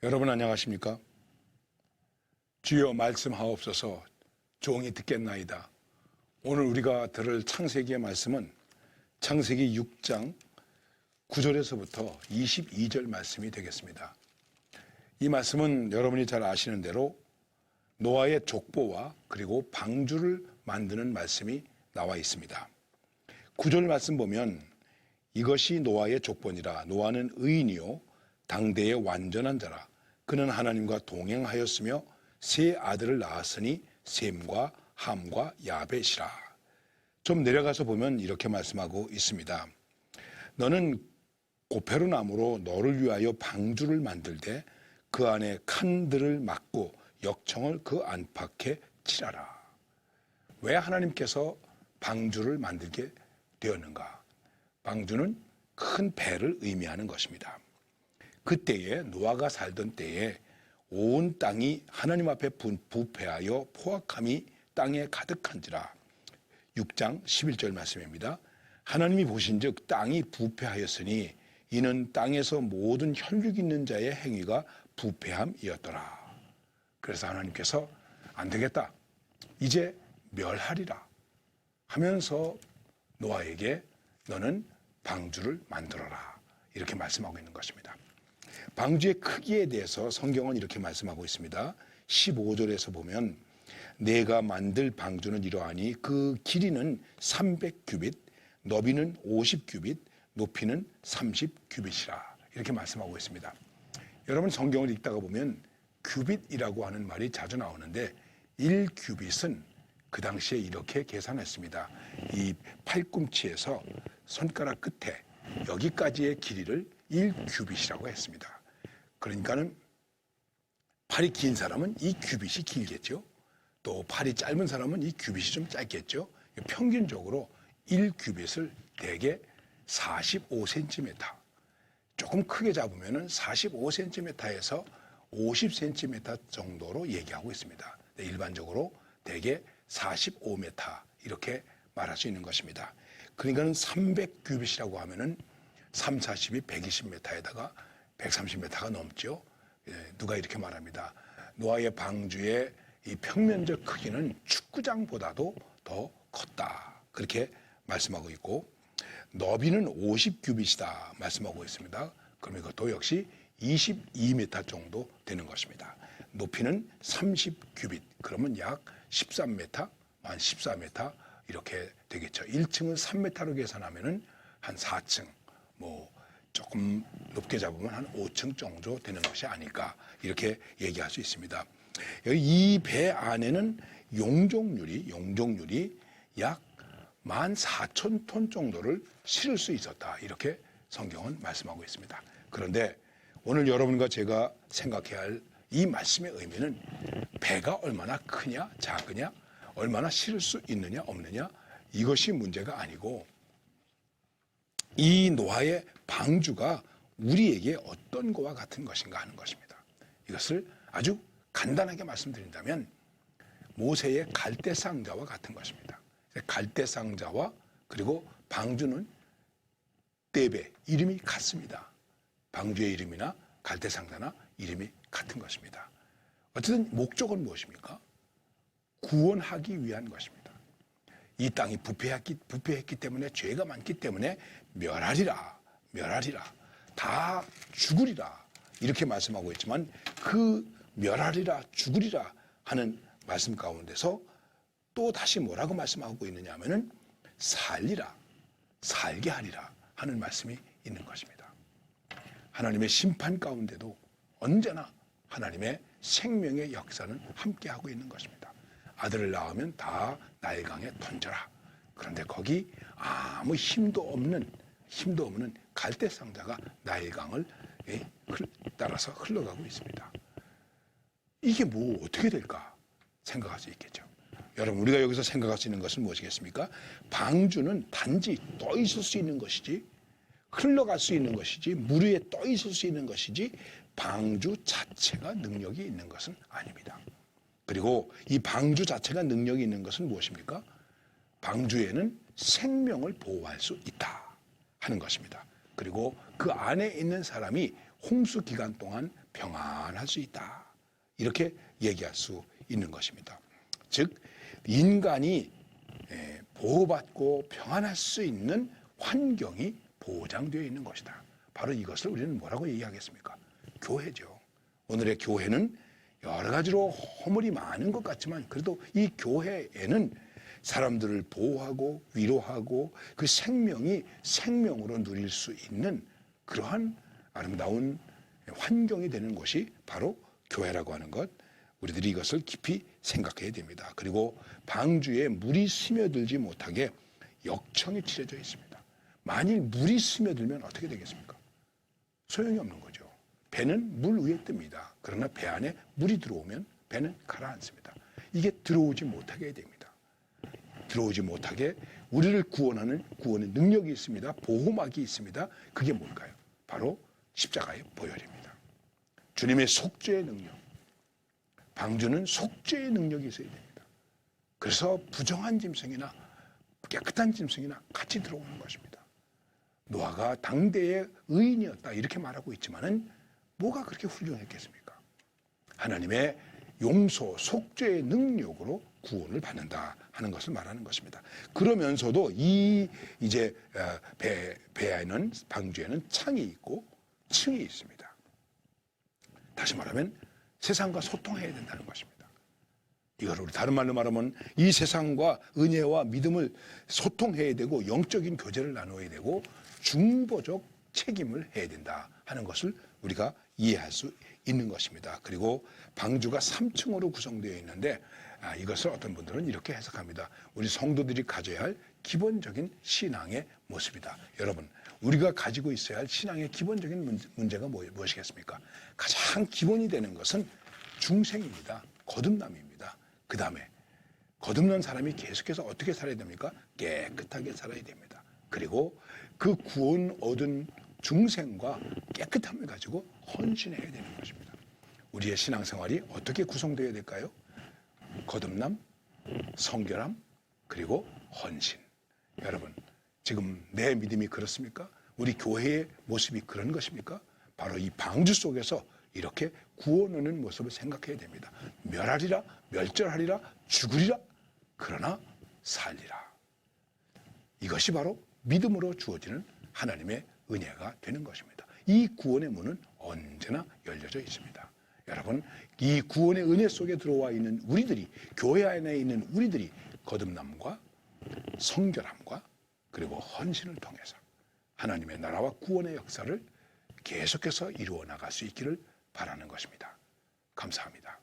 여러분 안녕하십니까? 주여 말씀하옵소서. 종이 듣겠나이다. 오늘 우리가 들을 창세기의 말씀은 창세기 6장 9절에서부터 22절 말씀이 되겠습니다. 이 말씀은 여러분이 잘 아시는 대로 노아의 족보와 그리고 방주를 만드는 말씀이 나와 있습니다. 9절 말씀 보면 이것이 노아의 족보니라. 노아는 의인이요 당대의 완전한 자라. 그는 하나님과 동행하였으며 세 아들을 낳았으니 셈과 함과 야벳이라. 좀 내려가서 보면 이렇게 말씀하고 있습니다. 너는 고페르나무로 너를 위하여 방주를 만들되 그 안에 칸들을 막고 역청을 그 안팎에 칠하라. 왜 하나님께서 방주를 만들게 되었는가? 방주는 큰 배를 의미하는 것입니다. 그때에 노아가 살던 때에 온 땅이 하나님 앞에 부패하여 포악함이 땅에 가득한지라. 6장 11절 말씀입니다. 하나님이 보신즉 땅이 부패하였으니 이는 땅에서 모든 혈육 있는 자의 행위가 부패함이었더라. 그래서 하나님께서 안 되겠다, 이제 멸하리라 하면서 노아에게 너는 방주를 만들어라 이렇게 말씀하고 있는 것입니다. 방주의 크기에 대해서 성경은 이렇게 말씀하고 있습니다. 15절에서 보면 내가 만들 방주는 이러하니 그 길이는 300규빗, 너비는 50규빗, 높이는 30규빗이라 이렇게 말씀하고 있습니다. 여러분 성경을 읽다가 보면 규빗이라고 하는 말이 자주 나오는데 1규빗은 그 당시에 이렇게 계산했습니다. 이 팔꿈치에서 손가락 끝에 여기까지의 길이를 1규빗이라고 했습니다. 그러니까는 팔이 긴 사람은 이 규빗이 길겠죠. 또 팔이 짧은 사람은 이 규빗이 좀 짧겠죠. 평균적으로 1규빗을 대개 45cm, 조금 크게 잡으면 45cm에서 50cm 정도로 얘기하고 있습니다. 일반적으로 대개 45m 이렇게 말할 수 있는 것입니다. 그러니까는 300규빗이라고 하면은 3, 40이 120m에다가 130m가 넘죠. 누가 이렇게 말합니다. 노아의 방주의 이 평면적 크기는 축구장보다도 더 컸다. 그렇게 말씀하고 있고 너비는 50규빗이다 말씀하고 있습니다. 그럼 이것도 역시 22m 정도 되는 것입니다. 높이는 30규빗, 그러면 약 13m, 한 14m 이렇게 되겠죠. 1층은 3m로 계산하면은 한 4층, 조금 높게 잡으면 한 5층 정도 되는 것이 아닐까 이렇게 얘기할 수 있습니다. 이 배 안에는 용종률이 약 14,000톤 정도를 실을 수 있었다 이렇게 성경은 말씀하고 있습니다. 그런데 오늘 여러분과 제가 생각해야 할 이 말씀의 의미는 배가 얼마나 크냐 작으냐, 얼마나 실을 수 있느냐 없느냐, 이것이 문제가 아니고 이 노아의 방주가 우리에게 어떤 것과 같은 것인가 하는 것입니다. 이것을 아주 간단하게 말씀드린다면 모세의 갈대상자와 같은 것입니다. 갈대상자와 그리고 방주는 떼배, 이름이 같습니다. 방주의 이름이나 갈대상자나 이름이 같은 것입니다. 어쨌든 목적은 무엇입니까? 구원하기 위한 것입니다. 이 땅이 부패했기 때문에, 죄가 많기 때문에 멸하리라, 다 죽으리라 이렇게 말씀하고 있지만 그 멸하리라, 죽으리라 하는 말씀 가운데서 또 다시 뭐라고 말씀하고 있느냐 하면은 살리라, 살게 하리라 하는 말씀이 있는 것입니다. 하나님의 심판 가운데도 언제나 하나님의 생명의 역사는 함께하고 있는 것입니다. 아들을 낳으면 다 날강에 던져라. 그런데 거기 아무 힘도 없는 갈대상자가 나일강을 따라서 흘러가고 있습니다. 이게 어떻게 될까 생각할 수 있겠죠. 여러분, 우리가 여기서 생각할 수 있는 것은 무엇이겠습니까? 방주는 단지 떠 있을 수 있는 것이지, 흘러갈 수 있는 것이지, 물 위에 떠 있을 수 있는 것이지, 방주 자체가 능력이 있는 것은 아닙니다. 그리고 이 방주 자체가 능력이 있는 것은 무엇입니까? 방주에는 생명을 보호할 수 있다 하는 것입니다. 그리고 그 안에 있는 사람이 홍수 기간 동안 평안할 수 있다. 이렇게 얘기할 수 있는 것입니다. 즉 인간이 보호받고 평안할 수 있는 환경이 보장되어 있는 것이다. 바로 이것을 우리는 뭐라고 얘기하겠습니까? 교회죠. 오늘의 교회는 여러 가지로 허물이 많은 것 같지만 그래도 이 교회에는 사람들을 보호하고 위로하고 그 생명이 생명으로 누릴 수 있는 그러한 아름다운 환경이 되는 곳이 바로 교회라고 하는 것, 우리들이 이것을 깊이 생각해야 됩니다. 그리고 방주에 물이 스며들지 못하게 역청이 칠해져 있습니다. 만일 물이 스며들면 어떻게 되겠습니까? 소용이 없는 거죠. 배는 물 위에 뜹니다. 그러나 배 안에 물이 들어오면 배는 가라앉습니다. 이게 들어오지 못하게 해야 됩니다. 들어오지 못하게 우리를 구원하는 구원의 능력이 있습니다. 보호막이 있습니다. 그게 뭘까요? 바로 십자가의 보혈입니다. 주님의 속죄의 능력. 방주는 속죄의 능력이 있어야 됩니다. 그래서 부정한 짐승이나 깨끗한 짐승이나 같이 들어오는 것입니다. 노아가 당대의 의인이었다 이렇게 말하고 있지만은 뭐가 그렇게 훌륭했겠습니까? 하나님의 용서, 속죄의 능력으로 구원을 받는다 하는 것을 말하는 것입니다. 그러면서도 이제 배에는 방주에는 창이 있고 층이 있습니다. 다시 말하면 세상과 소통해야 된다는 것입니다. 이걸 우리 다른 말로 말하면 이 세상과 은혜와 믿음을 소통해야 되고 영적인 교제를 나누어야 되고 중보적 책임을 해야 된다 하는 것을 우리가 이해할 수 있는 것입니다. 그리고 방주가 3층으로 구성되어 있는데 이것을 어떤 분들은 이렇게 해석합니다. 우리 성도들이 가져야 할 기본적인 신앙의 모습이다. 여러분, 우리가 가지고 있어야 할 신앙의 기본적인 문제가 무엇이겠습니까? 가장 기본이 되는 것은 중생입니다. 거듭남입니다. 그 다음에 거듭난 사람이 계속해서 어떻게 살아야 됩니까? 깨끗하게 살아야 됩니다. 그리고 그 구원 얻은 중생과 깨끗함을 가지고 헌신해야 되는 것입니다. 우리의 신앙생활이 어떻게 구성되어야 될까요? 거듭남, 성결함, 그리고 헌신. 여러분, 지금 내 믿음이 그렇습니까? 우리 교회의 모습이 그런 것입니까? 바로 이 방주 속에서 이렇게 구원하는 모습을 생각해야 됩니다. 멸하리라, 멸절하리라, 죽으리라, 그러나 살리라. 이것이 바로 믿음으로 주어지는 하나님의 은혜가 되는 것입니다. 이 구원의 문은 언제나 열려져 있습니다. 여러분, 이 구원의 은혜 속에 들어와 있는 우리들이, 교회 안에 있는 우리들이 거듭남과 성결함과 그리고 헌신을 통해서 하나님의 나라와 구원의 역사를 계속해서 이루어 나갈 수 있기를 바라는 것입니다. 감사합니다.